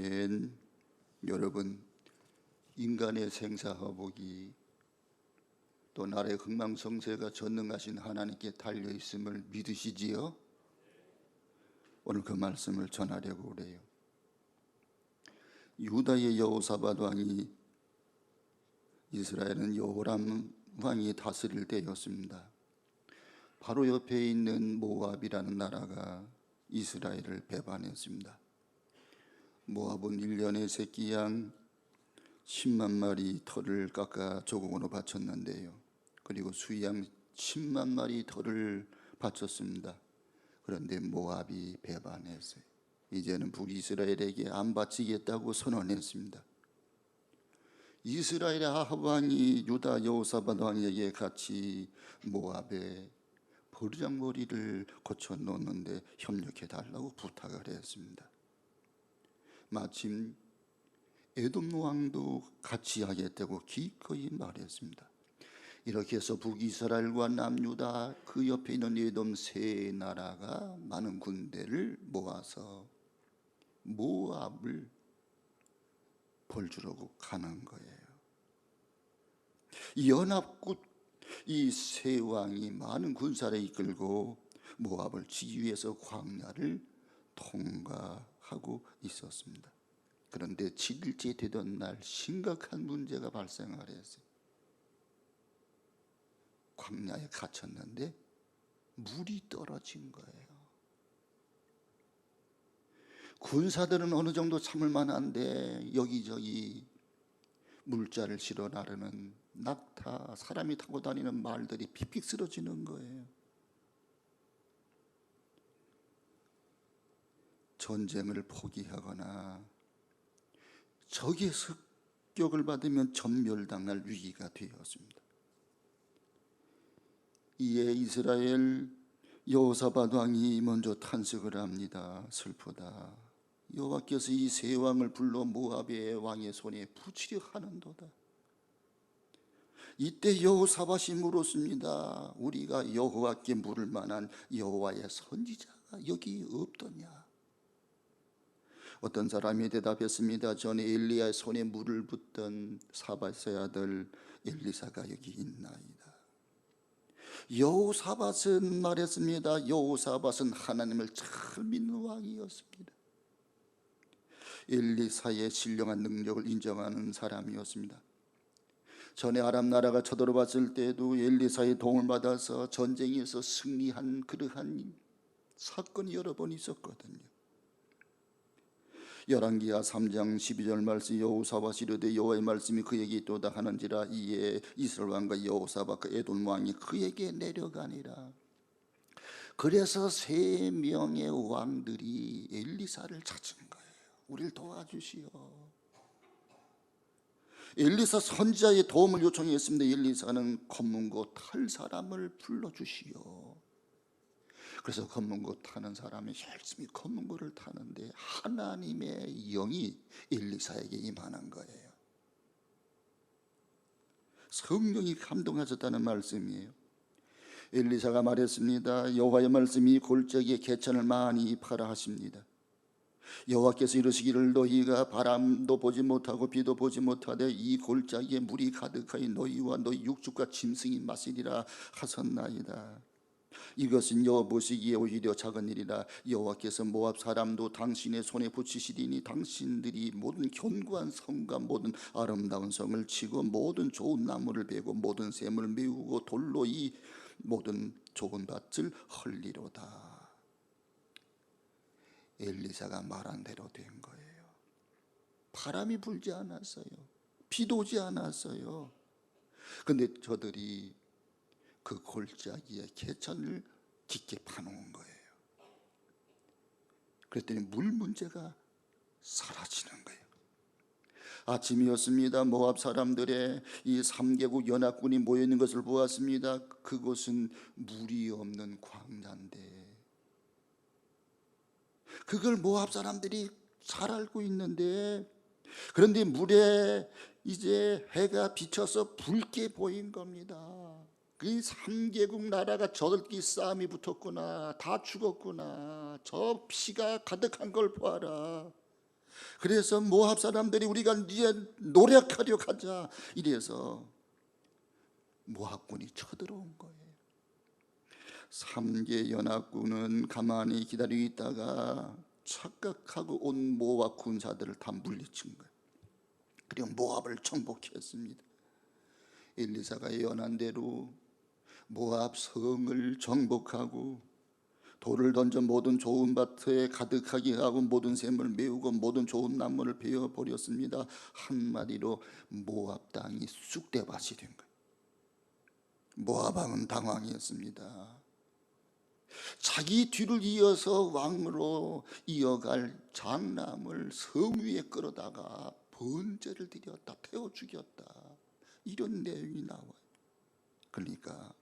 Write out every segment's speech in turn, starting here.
아멘. 여러분, 인간의 생사화복이 또 나라의 흥망성쇠가 전능하신 하나님께 달려있음을 믿으시지요? 오늘 그 말씀을 전하려고 그래요. 유다의 여호사밧 왕이, 이스라엘은 여호람 왕이 다스릴 때였습니다. 바로 옆에 있는 모압이라는 나라가 이스라엘을 배반했습니다. 모압은 1년에 새끼양 10만 마리 털을 깎아 조공으로 바쳤는데요, 그리고 수양 10만 마리 털을 바쳤습니다. 그런데 모압이 배반했어요. 이제는 북이스라엘에게 안 바치겠다고 선언했습니다. 이스라엘의 아합 왕이 유다 여호사밧 왕에게 같이 모압에 버르장머리를 고쳐놓는데 협력해달라고 부탁을 했습니다. 마침 에돔 왕도 같이 하겠다고 기꺼이 말했습니다. 이렇게 해서 북이스라엘과 남유다 그 옆에 있는 에돔 세 나라가 많은 군대를 모아서 모압을 벌주려고 가는 거예요. 연합국 이 세 왕이 많은 군사를 이끌고 모압을 치기 위해서 광야를 통과하고 있었습니다. 그런데 7일째 되던 날 심각한 문제가 발생을 했어요. 광야에 갇혔는데 물이 떨어진 거예요. 군사들은 어느 정도 참을 만한데 여기저기 물자를 실어 나르는 낙타, 사람이 타고 다니는 말들이 픽픽 쓰러지는 거예요. 전쟁을 포기하거나 적의 습격을 받으면 전멸당할 위기가 되었습니다. 이에 이스라엘 여호사밧 왕이 먼저 탄식을 합니다. 슬프다. 여호와께서 이 세 왕을 불러 모압의 왕의 손에 붙이려 하는도다. 이때 여호사밧이 물었습니다. 우리가 여호와께 물을 만한 여호와의 선지자가 여기 없더냐? 어떤 사람이 대답했습니다. 전에 엘리야의 손에 물을 붓던 사밧의 아들 엘리사가 여기 있나이다. 여호사밧은 말했습니다. 여호사밧은 하나님을 잘 믿는 왕이었습니다. 엘리사의 신령한 능력을 인정하는 사람이었습니다. 전에 아람 나라가 쳐들어왔을 때도 엘리사의 도움을 받아서 전쟁에서 승리한 그러한 사건이 여러 번 있었거든요. 열왕기하 3장 12절 말씀, 여호사밧이 이르되 여호와의 말씀이 그에게 있도다 하는지라. 이에 이스라엘 왕과 여호사밧과 에돔 왕이 그에게 내려가니라. 그래서 3명의 왕들이 엘리사를 찾은 거예요. 우리를 도와주시오. 엘리사 선지자의 도움을 요청했습니다. 엘리사는 검문고 탈 사람을 불러주시오. 그래서 검문고 타는 사람이 열심히 검문고를 타는데 하나님의 영이 엘리사에게 임하는 거예요. 성령이 감동하셨다는 말씀이에요. 엘리사가 말했습니다. 여호와의 말씀이 골짜기에 개천을 많이 파라 하십니다. 여호와께서 이르시기를 너희가 바람도 보지 못하고 비도 보지 못하되 이 골짜기에 물이 가득하여 너희와 너희 육축과 짐승이 마시리라 하셨나이다. 이것은 여호와 보시기에 오히려 작은 일이라. 여호와께서 모압 사람도 당신의 손에 붙이시리니 당신들이 모든 견고한 성과 모든 아름다운 성을 치고 모든 좋은 나무를 베고 모든 샘을 메우고 돌로 이 모든 좋은 밭을 헐리로다. 엘리사가 말한 대로 된 거예요. 바람이 불지 않았어요. 비도 오지 않았어요. 그런데 저들이 그 골짜기에 개천을 깊게 파놓은 거예요. 그랬더니 물 문제가 사라지는 거예요. 아침이었습니다. 모압 사람들의 이 3개국 연합군이 모여있는 것을 보았습니다. 그곳은 물이 없는 광야인데 그걸 모압 사람들이 잘 알고 있는데, 그런데 물에 이제 해가 비쳐서 붉게 보인 겁니다. 그 3개국 나라가 저들끼리 싸움이 붙었구나, 다 죽었구나, 저 피가 가득한 걸 보아라. 그래서 모압 사람들이 우리가 이제 노력하려 가자 이래서 모압군이 쳐들어온 거예요. 3개 연합군은 가만히 기다리고 있다가 착각하고 온 모압 군사들을 다 물리친 거예요. 그리고 모압을 정복했습니다. 엘리사가 예언한 대로 모압 성을 정복하고 돌을 던져 모든 좋은 밭에 가득하게 하고 모든 샘을 메우고 모든 좋은 나무를 베어 버렸습니다. 한마디로 모압 땅이 쑥대밭이 된 거예요. 모압 왕은 당황했습니다. 자기 뒤를 이어서 왕으로 이어갈 장남을 성 위에 끌어다가 번제를 드렸다, 태워 죽였다, 이런 내용이 나와요. 그러니까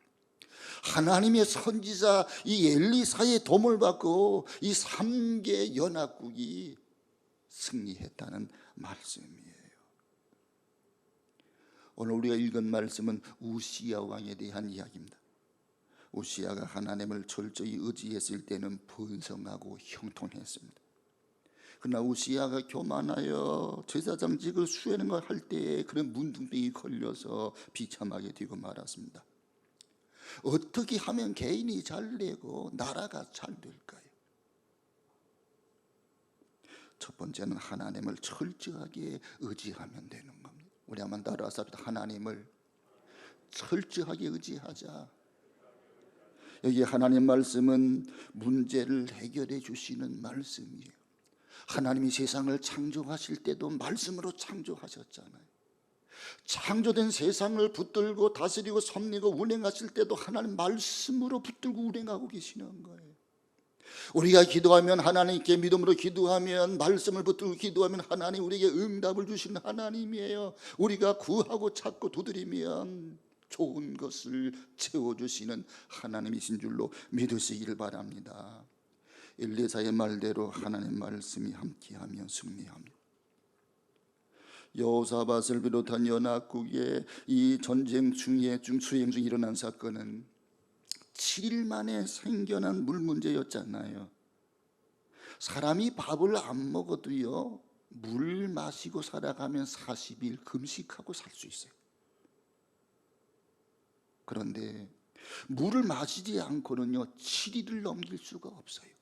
하나님의 선지자 이 엘리사의 도움을 받고 이 3개 연합국이 승리했다는 말씀이에요. 오늘 우리가 읽은 말씀은 우시야 왕에 대한 이야기입니다. 우시야가 하나님을 철저히 의지했을 때는 번성하고 형통했습니다. 그러나 우시야가 교만하여 제사장직을 수행하는 걸 할 때에 그런 문둥병이 걸려서 비참하게 되고 말았습니다. 어떻게 하면 개인이 잘 되고 나라가 잘 될까요? 첫 번째는 하나님을 철저하게 의지하면 되는 겁니다. 우리 한번 따라서 하나님을 철저하게 의지하자. 여기 하나님 말씀은 문제를 해결해 주시는 말씀이에요. 하나님이 세상을 창조하실 때도 말씀으로 창조하셨잖아요. 창조된 세상을 붙들고 다스리고 섭리고 운행하실 때도 하나님 말씀으로 붙들고 운행하고 계시는 거예요. 우리가 기도하면 하나님께 믿음으로 기도하면 말씀을 붙들고 기도하면 하나님 우리에게 응답을 주시는 하나님이에요. 우리가 구하고 찾고 두드리면 좋은 것을 채워주시는 하나님이신 줄로 믿으시기를 바랍니다. 엘리사의 말대로 하나님 말씀이 함께하면 승리합니다. 여호사밧을 비롯한 연합국의 이 전쟁 중에 수행 중 일어난 사건은 7일 만에 생겨난 물 문제였잖아요. 사람이 밥을 안 먹어도요 물 마시고 살아가면 40일 금식하고 살 수 있어요. 그런데 물을 마시지 않고는요 7일을 넘길 수가 없어요.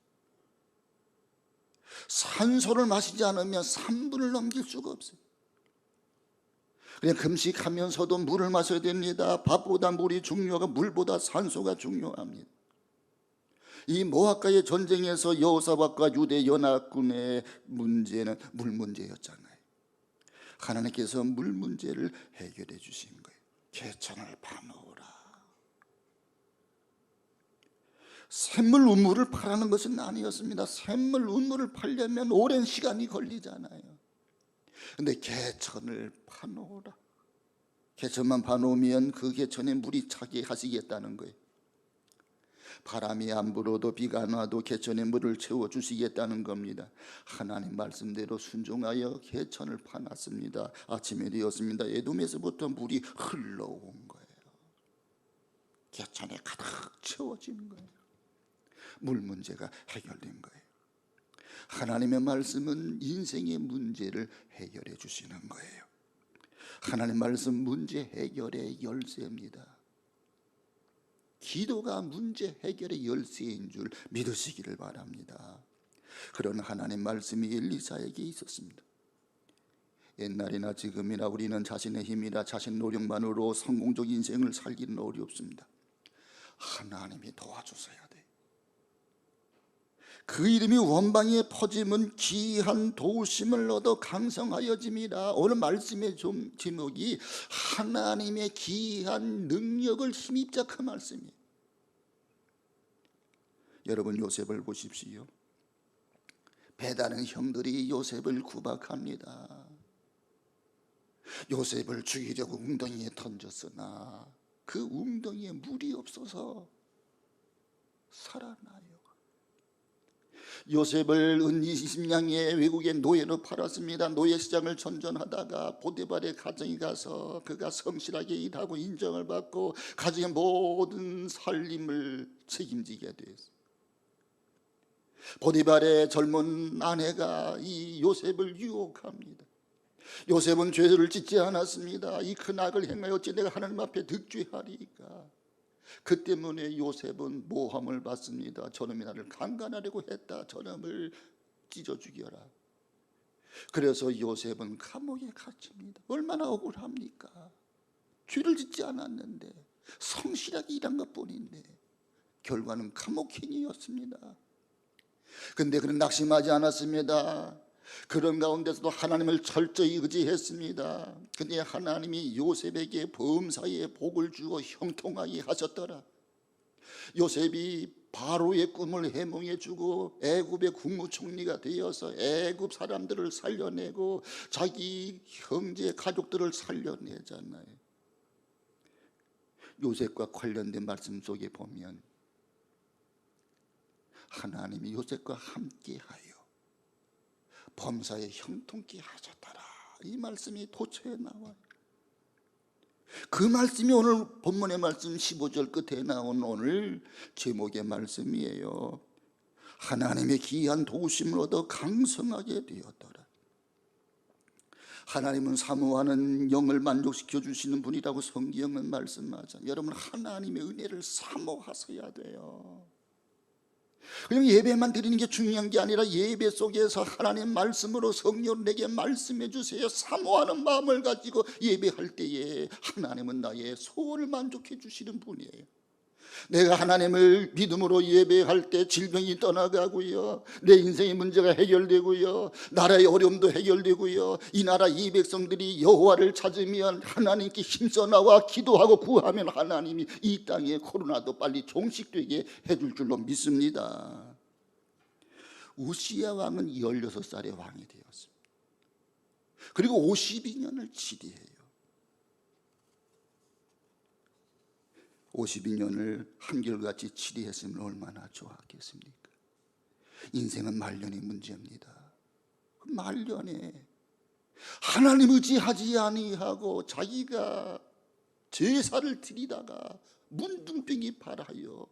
산소를 마시지 않으면 3분을 넘길 수가 없어요. 그냥 금식하면서도 물을 마셔야 됩니다. 밥보다 물이 중요하고 물보다 산소가 중요합니다. 이 모압과의 전쟁에서 여호사밧과 유대 연합군의 문제는 물 문제였잖아요. 하나님께서 물 문제를 해결해 주신 거예요. 개천을 파놓으라. 샘물 우물을 파라는 것은 아니었습니다. 샘물 우물을 파려면 오랜 시간이 걸리잖아요. 근데 개천을 파놓으라. 개천만 파놓으면 그 개천에 물이 차게 하시겠다는 거예요. 바람이 안 불어도 비가 안 와도 개천에 물을 채워주시겠다는 겁니다. 하나님 말씀대로 순종하여 개천을 파놨습니다. 아침이 되었습니다. 에돔에서부터 물이 흘러온 거예요. 개천에 가득 채워진 거예요. 물 문제가 해결된 거예요. 하나님의 말씀은 인생의 문제를 해결해 주시는 거예요. 하나님 말씀 문제 해결의 열쇠입니다. 기도가 문제 해결의 열쇠인 줄 믿으시기를 바랍니다. 그런 하나님 말씀이 엘리사에게 있었습니다. 옛날이나 지금이나 우리는 자신의 힘이나 자신 노력만으로 성공적 인생을 살기는 어렵습니다. 하나님이 도와주셔야 돼요. 그 이름이 원방에 퍼지면 귀한 도우심을 얻어 강성하여짐이라. 오늘 말씀의 제목이 하나님의 귀한 능력을 힘입자 그 말씀이에요. 여러분 요셉을 보십시오. 배다른 형들이 요셉을 구박합니다. 요셉을 죽이려고 웅덩이에 던졌으나 그 웅덩이에 물이 없어서 살아나요. 요셉을 은 20냥의 외국의 노예로 팔았습니다. 노예 시장을 전전하다가 보디발의 가정에 가서 그가 성실하게 일하고 인정을 받고 가정의 모든 살림을 책임지게 됐어요. 보디발의 젊은 아내가 이 요셉을 유혹합니다. 요셉은 죄를 짓지 않았습니다. 이 큰 악을 행하여 어찌 내가 하나님 앞에 득죄하리까. 그 때문에 요셉은 모함을 받습니다. 저놈이 나를 강간하려고 했다. 저놈을 찢어 죽여라. 그래서 요셉은 감옥에 갇힙니다. 얼마나 억울합니까? 죄를 짓지 않았는데, 성실하게 일한 것뿐인데 결과는 감옥행이었습니다. 근데 그는 낙심하지 않았습니다. 그런 가운데서도 하나님을 철저히 의지했습니다. 근데 하나님이 요셉에게 범사에 복을 주어 형통하게 하셨더라. 요셉이 바로의 꿈을 해몽해 주고 애굽의 국무총리가 되어서 애굽 사람들을 살려내고 자기 형제 가족들을 살려내잖아요. 요셉과 관련된 말씀 속에 보면 하나님이 요셉과 함께하여 범사에 형통케 하셨더라, 이 말씀이 도처에 나와요. 그 말씀이 오늘 본문의 말씀 15절 끝에 나온 오늘 제목의 말씀이에요. 하나님의 귀한 도우심을 얻어 강성하게 되었더라. 하나님은 사모하는 영을 만족시켜 주시는 분이라고 성경은 말씀하잖아요. 여러분, 하나님의 은혜를 사모하셔야 돼요. 그냥 예배만 드리는 게 중요한 게 아니라 예배 속에서 하나님 말씀으로 성령 내게 말씀해 주세요. 사모하는 마음을 가지고 예배할 때에 하나님은 나의 소원을 만족해 주시는 분이에요. 내가 하나님을 믿음으로 예배할 때 질병이 떠나가고요, 내 인생의 문제가 해결되고요, 나라의 어려움도 해결되고요, 이 나라 이 백성들이 여호와를 찾으면 하나님께 힘써 나와 기도하고 구하면 하나님이 이 땅에 코로나도 빨리 종식되게 해줄 줄로 믿습니다. 우시야 왕은 16살의 왕이 되었습니다. 그리고 52년을 치리해요. 52년을 한결같이 치리했으면 얼마나 좋았겠습니까? 인생은 말년의 문제입니다. 말년에 하나님 의지하지 아니하고 자기가 제사를 드리다가 문둥병이 발하여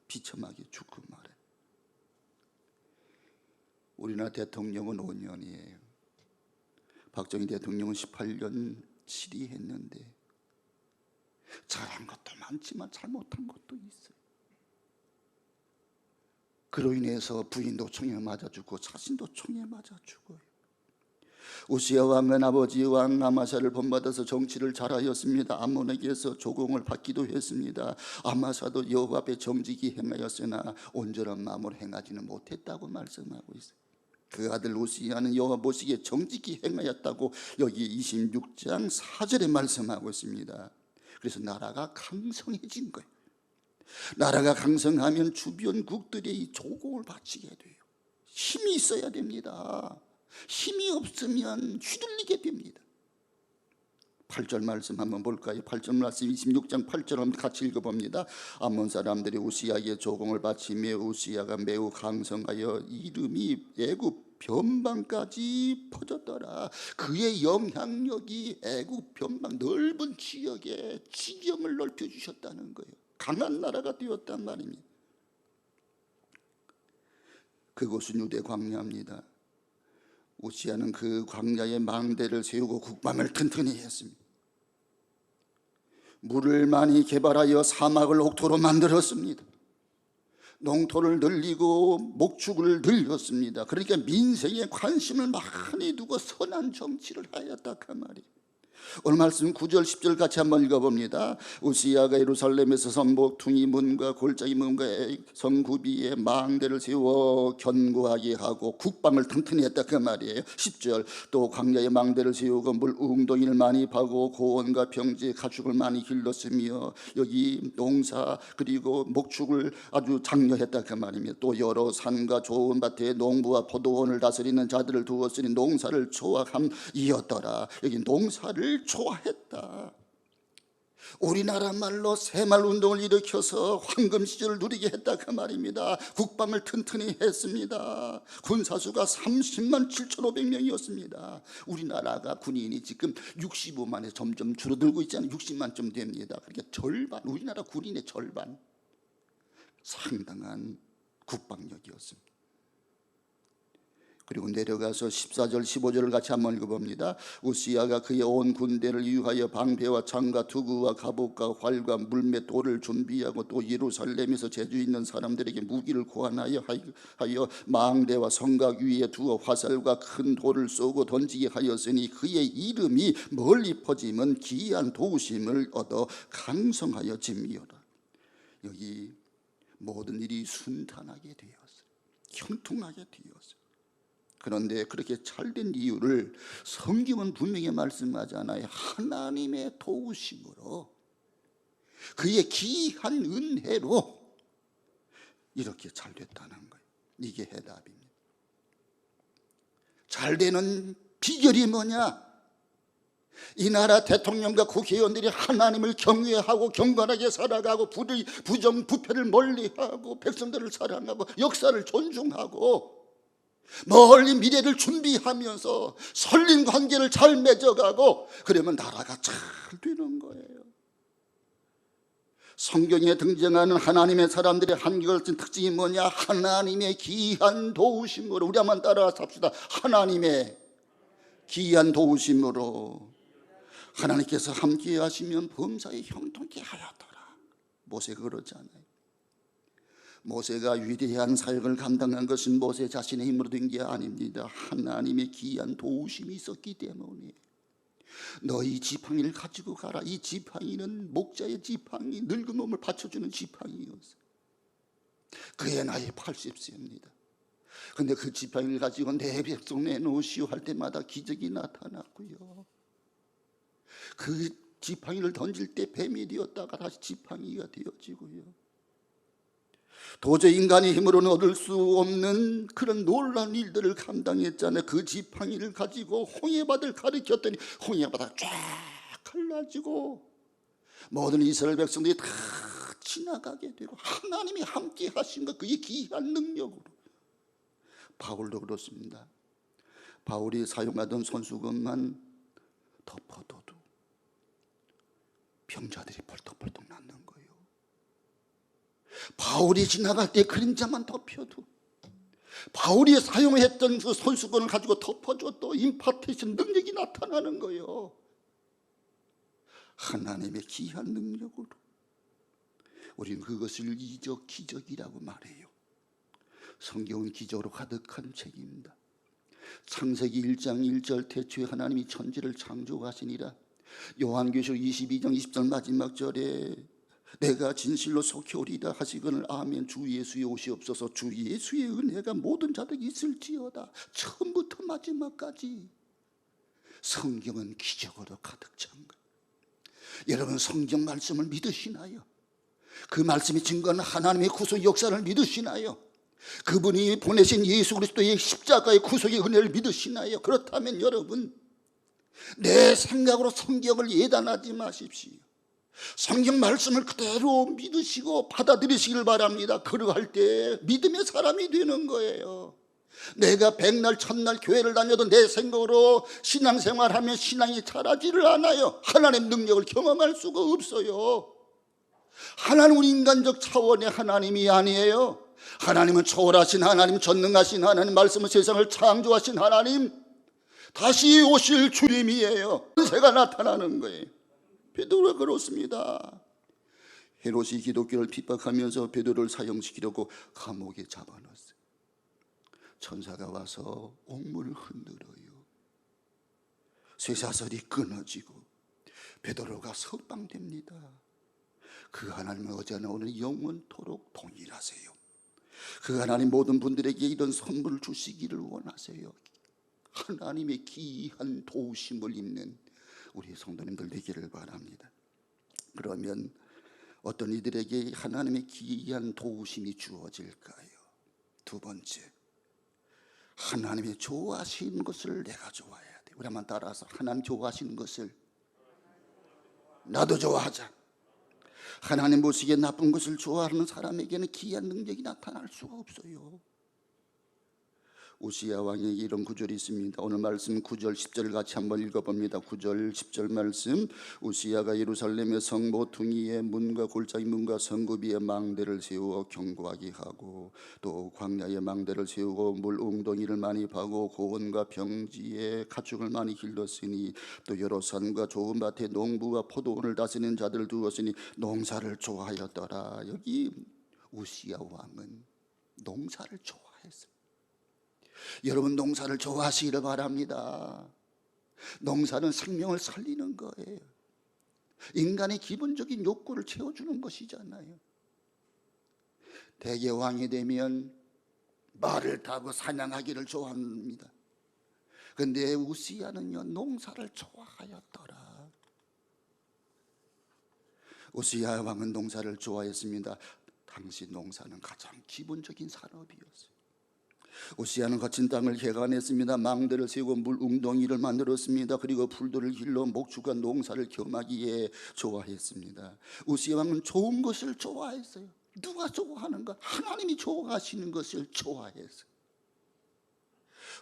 비참하게 죽고 말해. 우리나라 대통령은 5년이에요. 박정희 대통령은 18년 치리했는데 잘한 것도 많지만 잘못한 것도 있어요. 그로 인해서 부인도 총에 맞아 죽고 자신도 총에 맞아 죽어요. 우시야 왕은 아버지 왕 아마샤를 본받아서 정치를 잘하였습니다. 암몬에게서 조공을 받기도 했습니다. 아마샤도 여호와 앞에 정직히 행하였으나 온전한 마음으로 행하지는 못했다고 말씀하고 있어요. 그 아들 우시야는 여호와 보시기에 정직히 행하였다고 여기 26장 4절에 말씀하고 있습니다. 그래서 나라가 강성해진 거예요. 나라가 강성하면 주변 국들이 이 조공을 바치게 돼요. 힘이 있어야 됩니다. 힘이 없으면 휘둘리게 됩니다. 8절 말씀 한번 볼까요? 8절 말씀 26장 8절 한번 같이 읽어봅니다. 암몬 사람들이 우시야에게 조공을 바치며 우시야가 매우 강성하여 이름이 애굽 변방까지 퍼졌더라. 그의 영향력이 애굽 변방 넓은 지역에 지경을 넓혀주셨다는 거예요. 강한 나라가 되었단 말입니다. 그곳은 유대 광야입니다. 우시야는 그 광야에 망대를 세우고 국방을 튼튼히 했습니다. 물을 많이 개발하여 사막을 옥토로 만들었습니다. 농토를 늘리고 목축을 늘렸습니다. 그러니까 민생에 관심을 많이 두고 선한 정치를 하였다 그 말이에요. 오늘 말씀 9절 10절 같이 한번 읽어봅니다. 우시야가 예루살렘에서 선복퉁이 문과 골짜기 문과 성구비에 망대를 세워 견고하게 하고 국방을 튼튼히 했다 그 말이에요. 10절 또 광야에 망대를 세우고 물 웅덩이를 많이 파고 고원과 평지 가축을 많이 길렀으며 여기 농사 그리고 목축을 아주 장려했다 그 말입니다. 또 여러 산과 좋은 밭에 농부와 포도원을 다스리는 자들을 두었으니 농사를 좋아함이었더라. 여기 농사를 좋아했다. 우리나라 말로 새말 운동을 일으켜서 황금 시절을 누리게 했다 그 말입니다. 국방을 튼튼히 했습니다. 군사수가 30만 7,500명이었습니다. 우리나라가 군인이 지금 65만에 점점 줄어들고 있잖아요. 60만쯤 됩니다. 그러니까 절반, 우리나라 군인의 절반. 상당한 국방력이었습니다. 그리고 내려가서 14절 15절을 같이 한번 읽어봅니다. 우시야가 그의 온 군대를 위하여 방패와 창과 투구와 갑옷과 활과 물매 돌을 준비하고 또 예루살렘에서 재주 있는 사람들에게 무기를 고안하여 망대와 성곽 위에 두어 화살과 큰 돌을 쏘고 던지게 하였으니 그의 이름이 멀리 퍼지면 기이한 도우심을 얻어 강성하여 짐이어라. 여기 모든 일이 순탄하게 되었어요. 형통하게 되었어요. 그런데 그렇게 잘된 이유를 성경은 분명히 말씀하잖아요. 하나님의 도우심으로, 그의 기이한 은혜로 이렇게 잘 됐다는 거예요. 이게 해답입니다. 잘 되는 비결이 뭐냐? 이 나라 대통령과 국회의원들이 하나님을 경외하고 경건하게 살아가고 부정 부패를 멀리하고 백성들을 사랑하고 역사를 존중하고 멀리 미래를 준비하면서 설린 관계를 잘 맺어가고 그러면 나라가 잘 되는 거예요. 성경에 등장하는 하나님의 사람들의 한결같은 특징이 뭐냐? 하나님의 기이한 도우심으로. 우리 한번 따라서 합시다. 하나님의 기이한 도우심으로. 하나님께서 함께 하시면 범사에 형통케 하였더라. 모세가 그러잖아요. 모세가 위대한 사역을 감당한 것은 모세 자신의 힘으로 된 게 아닙니다. 하나님의 기이한 도우심이 있었기 때문에. 너희 지팡이를 가지고 가라. 이 지팡이는 목자의 지팡이, 늙은 몸을 받쳐주는 지팡이였어요. 그의 나이 80세입니다. 그런데 그 지팡이를 가지고 내 백성 내놓으시오 할 때마다 기적이 나타났고요. 그 지팡이를 던질 때 뱀이 되었다가 다시 지팡이가 되어지고요. 도저히 인간의 힘으로는 얻을 수 없는 그런 놀라운 일들을 감당했잖아요. 그 지팡이를 가지고 홍해바다를 가리켰더니 홍해바다가 쫙 갈라지고 모든 이스라엘 백성들이 다 지나가게 되고 하나님이 함께 하신 것, 그의 기이한 능력으로. 바울도 그렇습니다. 바울이 사용하던 손수건만 덮어둬도 병자들이 벌떡벌떡 낫는 거예요. 바울이 지나갈 때 그림자만 덮여도, 바울이 사용했던 그 손수건을 가지고 덮어줘도 임파테이션 능력이 나타나는 거예요. 하나님의 기이한 능력으로. 우리는 그것을 이적 기적이라고 말해요. 성경은 기적으로 가득한 책입니다. 창세기 1장 1절 태초에 하나님이 천지를 창조하시니라. 요한계시록 22장 20절 마지막 절에 내가 진실로 속히 오리다 하시거늘 아멘. 주 예수의 옷이 없어서 주 예수의 은혜가 모든 자들에게 있을지어다. 처음부터 마지막까지 성경은 기적으로 가득 찬 거예요. 여러분, 성경 말씀을 믿으시나요? 그 말씀이 증거하는 하나님의 구속 역사를 믿으시나요? 그분이 보내신 예수 그리스도의 십자가의 구속의 은혜를 믿으시나요? 그렇다면 여러분, 내 생각으로 성경을 예단하지 마십시오. 성경 말씀을 그대로 믿으시고 받아들이시길 바랍니다. 그러할 때 믿음의 사람이 되는 거예요. 내가 백날 천날 교회를 다녀도 내 생각으로 신앙생활하면 신앙이 자라지를 않아요. 하나님 능력을 경험할 수가 없어요. 하나님은 인간적 차원의 하나님이 아니에요. 하나님은 초월하신 하나님, 전능하신 하나님, 말씀은 세상을 창조하신 하나님, 다시 오실 주님이에요. 은혜가 나타나는 거예요. 베드로가 그렇습니다. 헤롯이 기독교를 핍박하면서 베드로를 사형시키려고 감옥에 잡아놨어요. 천사가 와서 옥문을 흔들어요. 쇠사슬이 끊어지고 베드로가 석방됩니다. 그 하나님은 어제나 오늘 영원토록 동일하세요. 그 하나님 모든 분들에게 이런 선물을 주시기를 원하세요. 하나님의 기이한 도우심을 입는 우리 성도님들 되기를 바랍니다. 그러면 어떤 이들에게 하나님의 기이한 도우심이 주어질까요? 두 번째, 하나님의 좋아하시는 것을 내가 좋아해야 돼. 우리 한번 따라서 하나님 좋아하시는 것을 나도 좋아하자. 하나님 보시기에 나쁜 것을 좋아하는 사람에게는 기이한 능력이 나타날 수가 없어요. 우시야 왕에게 이런 구절이 있습니다. 오늘 말씀 9절 10절 같이 한번 읽어봅니다. 9절 10절 말씀. 우시야가 예루살렘의 성 모퉁이의 문과 골짜기 문과 성읍 위에 망대를 세우어 경고하게 하고, 또 광야에 망대를 세우고 물 웅덩이를 많이 파고 고원과 병지에 가축을 많이 길렀으니, 또 여러 산과 좋은 밭에 농부와 포도원을 다스리는 자들을 두었으니 농사를 좋아하였더라. 여기 우시야 왕은 농사를 좋아했습니다. 여러분, 농사를 좋아하시기를 바랍니다. 농사는 생명을 살리는 거예요. 인간의 기본적인 욕구를 채워주는 것이잖아요. 대개 왕이 되면 말을 타고 사냥하기를 좋아합니다. 그런데 우시야는요, 농사를 좋아하였더라. 우시야 왕은 농사를 좋아했습니다. 당시 농사는 가장 기본적인 산업이었어요. 우시야는 거친 땅을 개간했습니다. 망대를 세우고 물 웅덩이를 만들었습니다. 그리고 풀들을 길러 목축과 농사를 겸하기에 좋아했습니다. 우시야 왕은 좋은 것을 좋아했어요. 누가 좋아하는가? 하나님이 좋아하시는 것을 좋아했어요.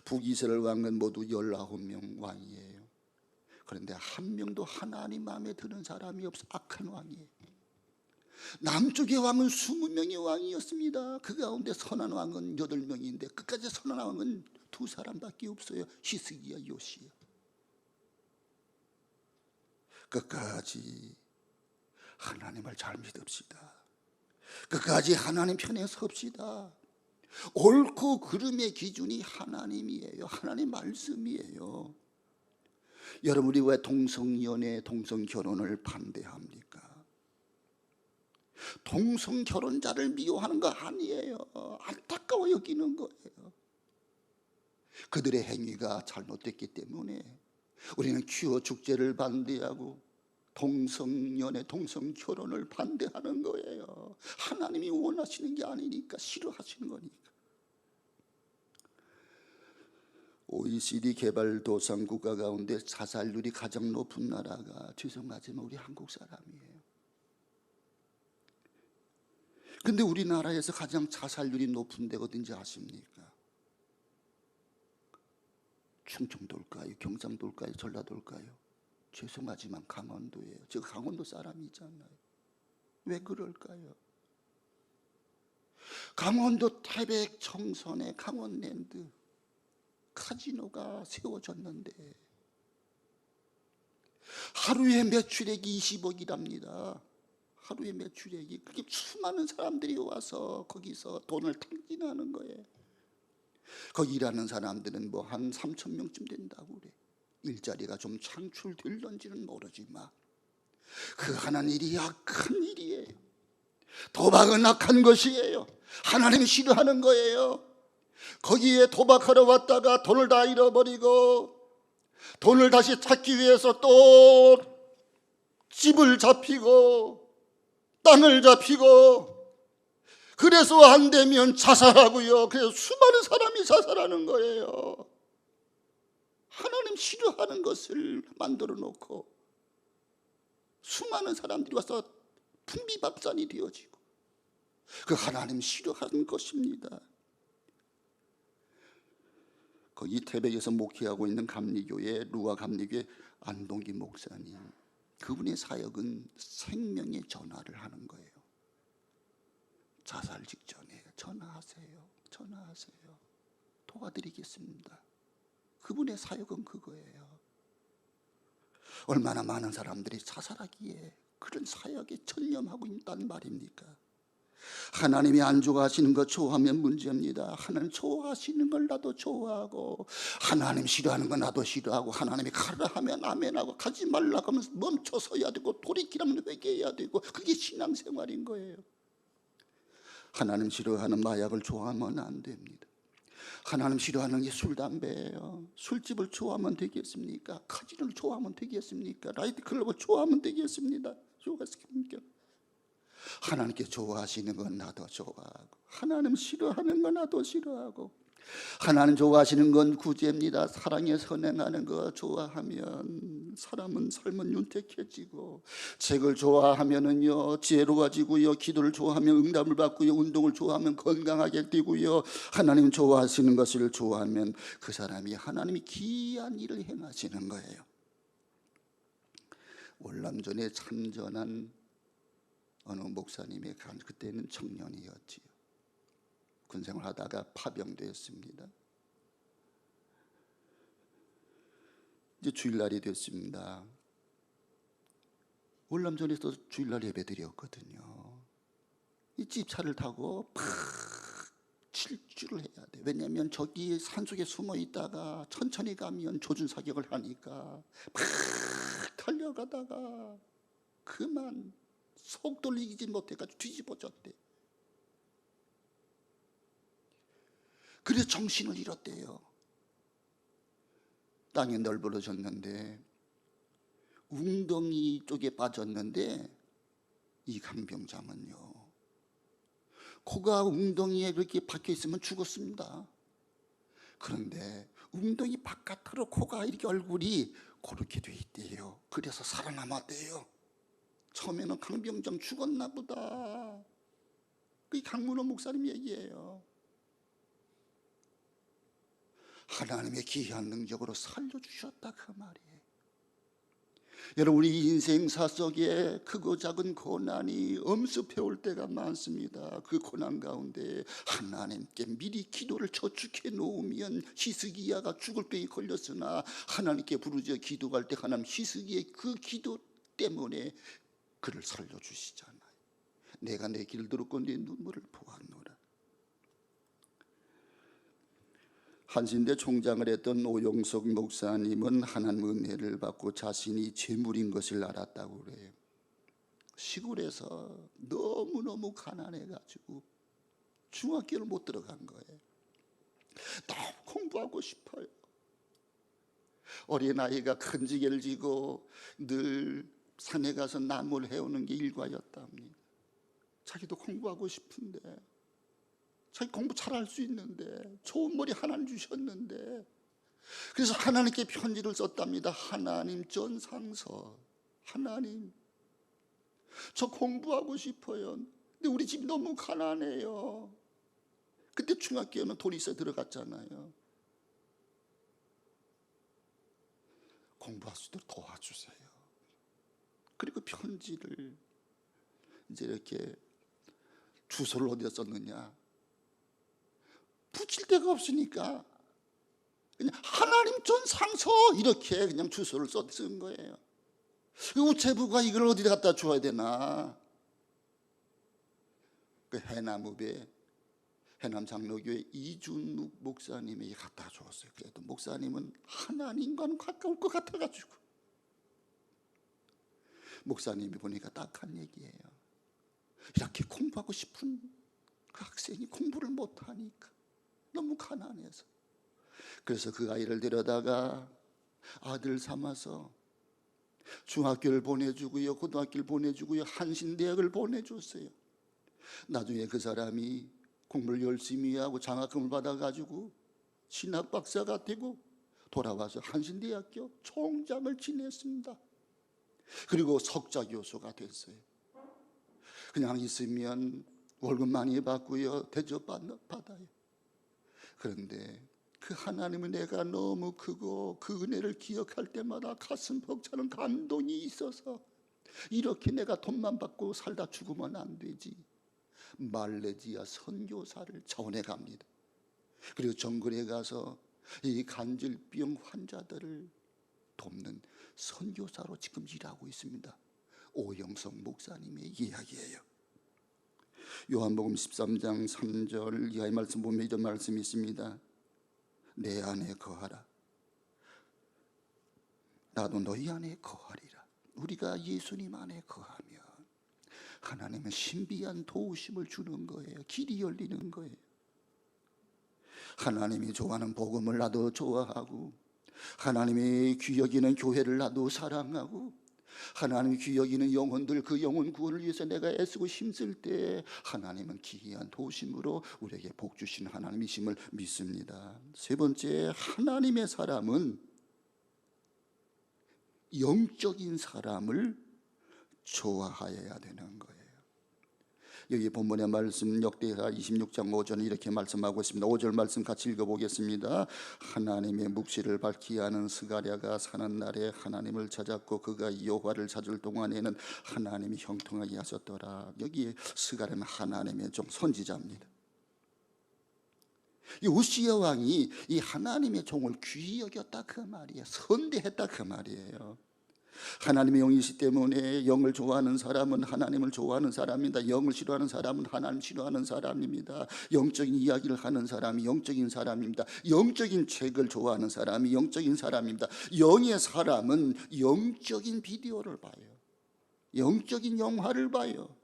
북이스라엘 왕은 모두 19명 왕이에요. 그런데 한 명도 하나님 마음에 드는 사람이 없어. 악한 왕이에요. 남쪽의 왕은 20명의 왕이었습니다. 그 가운데 선한 왕은 8명인데 끝까지 선한 왕은 2사람밖에 없어요. 히스기야, 요시야. 끝까지 하나님을 잘 믿읍시다. 끝까지 하나님 편에 섭시다. 옳고 그름의 기준이 하나님이에요. 하나님 말씀이에요. 여러분이 왜 동성연애, 동성결혼을 반대합니까? 동성결혼자를 미워하는 거 아니에요. 안타까워 여기는 거예요. 그들의 행위가 잘못됐기 때문에 우리는 퀴어 축제를 반대하고 동성연애, 동성결혼을 반대하는 거예요. 하나님이 원하시는 게 아니니까, 싫어하시는 거니까. OECD 개발도상 국가 가운데 자살률이 가장 높은 나라가, 죄송하지만 우리 한국 사람이에요. 근데 우리나라에서 가장 자살률이 높은 데가 어딘지 아십니까? 충청도일까요? 경상도일까요? 전라도일까요? 죄송하지만 강원도예요. 저 강원도 사람이잖아요. 왜 그럴까요? 강원도 태백 청선에 강원랜드 카지노가 세워졌는데 하루에 매출액이 20억이랍니다. 하루의 매출액이. 그게 수많은 사람들이 와서 거기서 돈을 탕진하는 거예요. 거기 일하는 사람들은 뭐 한 3,000명쯤 된다고 그래. 일자리가 좀 창출될런지는 모르지만 그 하는 일이 악한 일이에요. 도박은 악한 것이에요. 하나님이 싫어하는 거예요. 거기에 도박하러 왔다가 돈을 다 잃어버리고 돈을 다시 찾기 위해서 또 집을 잡히고 땅을 잡히고, 그래서 안 되면 자살하고요. 그래서 수많은 사람이 자살하는 거예요. 하나님 싫어하는 것을 만들어 놓고 수많은 사람들이 와서 풍비박산이 되어지고, 그 하나님 싫어하는 것입니다. 거기 태백에서 목회하고 있는 감리교회, 루아 감리교회 안동기 목사님, 그분의 사역은 생명의 전화를 하는 거예요. 자살 직전에 전화하세요. 전화하세요. 도와드리겠습니다. 그분의 사역은 그거예요. 얼마나 많은 사람들이 자살하기에 그런 사역에 전념하고 있단 말입니까? 하나님이 안 좋아하시는 거 좋아하면 문제입니다. 하나님 좋아하시는 걸 나도 좋아하고, 하나님 싫어하는 거 나도 싫어하고, 하나님이 가라 하면 아멘하고, 가지 말라고 하면 멈춰서야 되고, 돌이키라면 회개해야 되고, 그게 신앙생활인 거예요. 하나님 싫어하는 마약을 좋아하면 안 됩니다. 하나님 싫어하는 게 술, 담배예요. 술집을 좋아하면 되겠습니까? 카지노를 좋아하면 되겠습니까? 나이트클럽을 좋아하면 되겠습니다. 좋아하십니까? 하나님께 좋아하시는 건 나도 좋아하고, 하나님 싫어하는 건 나도 싫어하고, 하나님 좋아하시는 건 구제입니다. 사랑에 선행하는 거 좋아하면 사람은 삶은 윤택해지고, 책을 좋아하면은요 지혜로워지고요, 기도를 좋아하면 응답을 받고요, 운동을 좋아하면 건강하게 되고요, 하나님 좋아하시는 것을 좋아하면 그 사람이 하나님이 기이한 일을 행하시는 거예요. 월남전에 참전한 어느 목사님의 그때는 청년이었지요. 군생활하다가 파병되었습니다. 이제 주일날이 됐습니다. 월남전에서 주일날 예배 드렸거든요. 이 집차를 타고 팍 질주를 해야 돼. 왜냐하면 저기 산속에 숨어 있다가 천천히 가면 조준 사격을 하니까 팍 달려가다가 그만 속도를 이기지 못해가지고 뒤집어졌대. 그래서 정신을 잃었대요. 땅이 널브러졌는데 웅덩이 쪽에 빠졌는데 이 강병장은요, 코가 웅덩이에 그렇게 박혀 있으면 죽었습니다. 그런데 웅덩이 바깥으로 코가 이렇게 얼굴이 그렇게 돼 있대요. 그래서 살아남았대요. 처음에는 강병장 죽었나 보다. 그 강문호 목사님 얘기예요. 하나님의 기이한 능력으로 살려주셨다 그 말이에요. 여러분, 우리 인생사 속에 크고 작은 고난이 엄습해 올 때가 많습니다. 그 고난 가운데 하나님께 미리 기도를 저축해 놓으면 히스기야가 죽을 병에 걸렸으나 하나님께 부르짖어 기도할 때 하나님 히스기야의 그 기도 때문에 그를 살려주시잖아요. 내가 내 길 들었고 네 눈물을 보았노라. 한신대 총장을 했던 오용석 목사님은 하나님 은혜를 받고 자신이 재물인 것을 알았다고 그래요. 시골에서 너무너무 가난해가지고 중학교를 못 들어간 거예요. 너무 공부하고 싶어요. 어린아이가 큰 지게를 지고 늘 산에 가서 나무를 해오는 게 일과였답니다. 자기도 공부하고 싶은데, 자기 공부 잘할 수 있는데, 좋은 머리 하나님 주셨는데, 그래서 하나님께 편지를 썼답니다. 하나님 전상서, 하나님 저 공부하고 싶어요. 근데 우리 집이 너무 가난해요. 그때 중학교에는 돈이 있어 들어갔잖아요. 공부할 수 있도록 도와주세요. 그리고 편지를 이제 이렇게 주소를 어디다 썼느냐, 붙일 데가 없으니까 그냥 하나님 전상서 이렇게 그냥 주소를 쓴 거예요. 우체부가 이걸 어디다 갖다 줘야 되나, 그 해남읍에 해남 장로교회 이준욱 목사님이 갖다 줬어요. 그래도 목사님은 하나님과는 가까울 것 같아가지고, 목사님이 보니까 딱한 얘기예요. 이렇게 공부하고 싶은 그 학생이 공부를 못하니까 너무 가난해서, 그래서 그 아이를 데려다가 아들 삼아서 중학교를 보내주고요, 고등학교를 보내주고요, 한신대학을 보내줬어요. 나중에 그 사람이 공부를 열심히 하고 장학금을 받아가지고 신학 박사가 되고 돌아와서 한신대학교 총장을 지냈습니다. 그리고 석좌 교수가 됐어요. 그냥 있으면 월급 많이 받고요, 대접 받아요. 그런데 그 하나님의 은혜가 너무 크고 그 은혜를 기억할 때마다 가슴 벅차는 감동이 있어서, 이렇게 내가 돈만 받고 살다 죽으면 안 되지. 말레이시아 선교사를 자원해 갑니다. 그리고 정글에 가서 이 간질병 환자들을 돕는 선교사로 지금 일하고 있습니다. 오영석 목사님의 이야기예요. 요한복음 13장 3절 이하의 말씀 보면 이런 말씀이 있습니다. 내 안에 거하라, 나도 너희 안에 거하리라. 우리가 예수님 안에 거하면 하나님은 신비한 도우심을 주는 거예요. 길이 열리는 거예요. 하나님이 좋아하는 복음을 나도 좋아하고, 하나님이 귀 여기는 교회를 나도 사랑하고, 하나님이 귀 여기는 영혼들, 그 영혼 구원을 위해서 내가 애쓰고 힘쓸 때 하나님은 기이한 도우심으로 우리에게 복 주시는 하나님이심을 믿습니다. 세 번째, 하나님의 사람은 영적인 사람을 좋아하여야 되는 거예요. 여기 본문의 말씀 역대하 26장 5절은 이렇게 말씀하고 있습니다. 5절 말씀 같이 읽어보겠습니다. 하나님의 묵시를 밝히 하는 스가랴가 사는 날에 하나님을 찾았고 그가 여호와를 찾을 동안에는 하나님이 형통하게 하셨더라. 여기 스가랴는 하나님의 종 선지자입니다. 이 우시야 왕이 이 하나님의 종을 귀히 여겼다 그 말이에요. 선대했다 그 말이에요. 하나님의 영이시기 때문에 영을 좋아하는 사람은 하나님을 좋아하는 사람입니다. 영을 싫어하는 사람은 하나님 싫어하는 사람입니다. 영적인 이야기를 하는 사람이 영적인 사람입니다. 영적인 책을 좋아하는 사람이 영적인 사람입니다. 영의 사람은 영적인 비디오를 봐요. 영적인 영화를 봐요.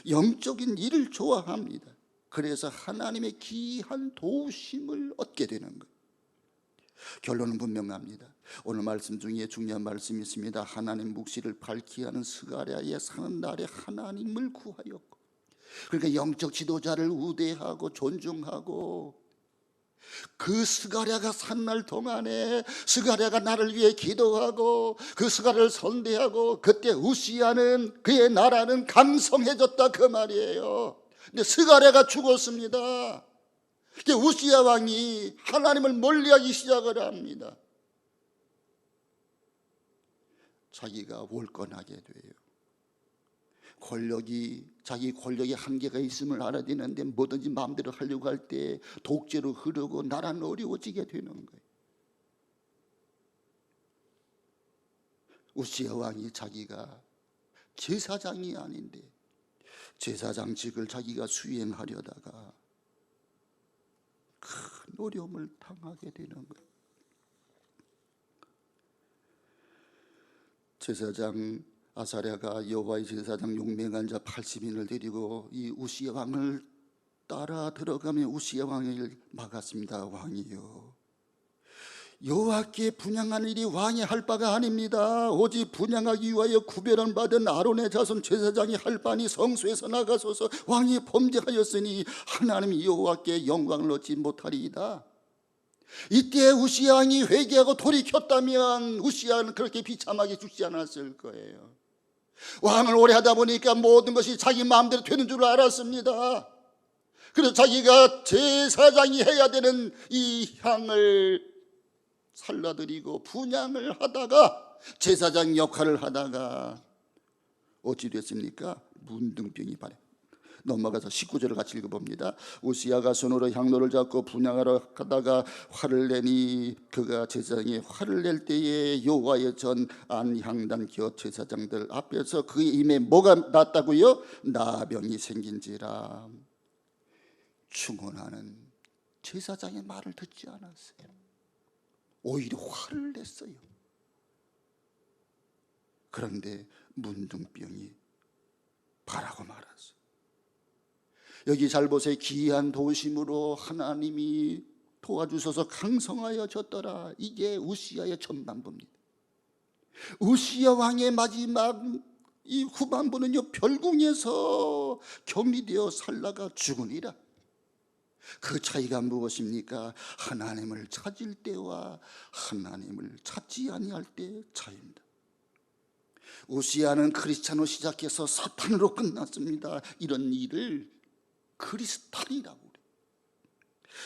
영적인 일을 좋아합니다. 그래서 하나님의 귀한 도우심을 얻게 되는 거예요. 결론은 분명합니다. 오늘 말씀 중에 중요한 말씀이 있습니다. 하나님 묵시를 밝히 하는 스가랴에 사는 날에 하나님을 구하였고, 그러니까 영적 지도자를 우대하고 존중하고, 그 스가랴가 산 날 동안에 스가랴가 나를 위해 기도하고 그 스가랴를 선대하고, 그때 우시야는 그의 나라는 강성해졌다 그 말이에요. 근데 스가랴가 죽었습니다. 우시야 왕이 하나님을 멀리하기 시작을 합니다. 자기가 월권하게 돼요. 자기 권력의 한계가 있음을 알아야 되는데 뭐든지 마음대로 하려고 할 때 독재로 흐르고 나라는 어려워지게 되는 거예요. 우시야 왕이 자기가 제사장이 아닌데 제사장직을 자기가 수행하려다가 큰 어려움을 당하게 되는 거예요. 제사장 아사랴가 여호와의 제사장 용맹한 자 80인을 데리고 이 우시야 왕을 따라 들어가며 우시야 왕을 막았습니다. 왕이요, 여호와께 분향하는 일이 왕이 할 바가 아닙니다. 오직 분향하기 위하여 구별을 받은 아론의 자손 제사장이 할 바니 성소에서 나가소서. 왕이 범죄하였으니 하나님 여호와께 영광을 얻지 못하리이다. 이때 우시야 왕이 회개하고 돌이켰다면 우시야는 그렇게 비참하게 죽지 않았을 거예요. 왕을 오래 하다 보니까 모든 것이 자기 마음대로 되는 줄 알았습니다. 그래서 자기가 제사장이 해야 되는 이 향을 살라드리고 분향을 하다가, 제사장 역할을 하다가 어찌 됐습니까? 문둥병이 발해. 넘어가서 19절을 같이 읽어봅니다. 우시야가 손으로 향로를 잡고 분향하러 가다가 화를 내니 그가 제사장이 화를 낼 때에 여호와의 전 안향단 곁 제사장들 앞에서 그의 입에 뭐가 났다고요? 나병이 생긴지라. 충원하는 제사장의 말을 듣지 않았어요. 오히려 화를 냈어요. 그런데 문둥병이 발하고 말았어요. 여기 잘 보세요. 기이한 도우심으로 하나님이 도와주셔서 강성하여졌더라. 이게 우시야의 전반부입니다. 우시야 왕의 마지막 이 후반부는요, 별궁에서 격리되어 살다가 죽으니라. 그 차이가 무엇입니까? 하나님을 찾을 때와 하나님을 찾지 아니할 때의 차이입니다. 우시야는 크리스찬으로 시작해서 사탄으로 끝났습니다. 이런 일을 크리스탄이라고 그래요.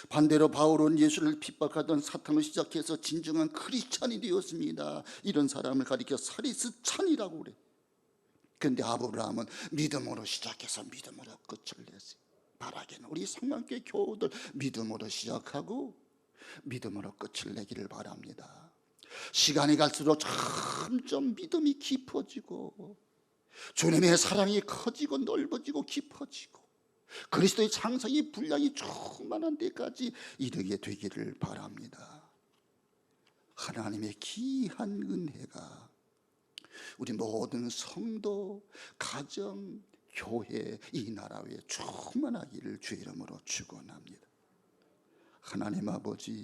반대로 바울은 예수를 핍박하던 사탄으로 시작해서 진정한 크리스찬이 되었습니다. 이런 사람을 가리켜 사리스찬이라고 그래요. 그런데 아브라함은 믿음으로 시작해서 믿음으로 끝을 냈어요. 바라기는 우리 성령교회 교우들 믿음으로 시작하고 믿음으로 끝을 내기를 바랍니다. 시간이 갈수록 점점 믿음이 깊어지고 주님의 사랑이 커지고 넓어지고 깊어지고 그리스도의 창성이 분량이 충만한 데까지 이르게 되기를 바랍니다. 하나님의 귀한 은혜가 우리 모든 성도, 가정, 교회, 이 나라 위에 충만하기를 주의 이름으로 축원합니다. 하나님 아버지,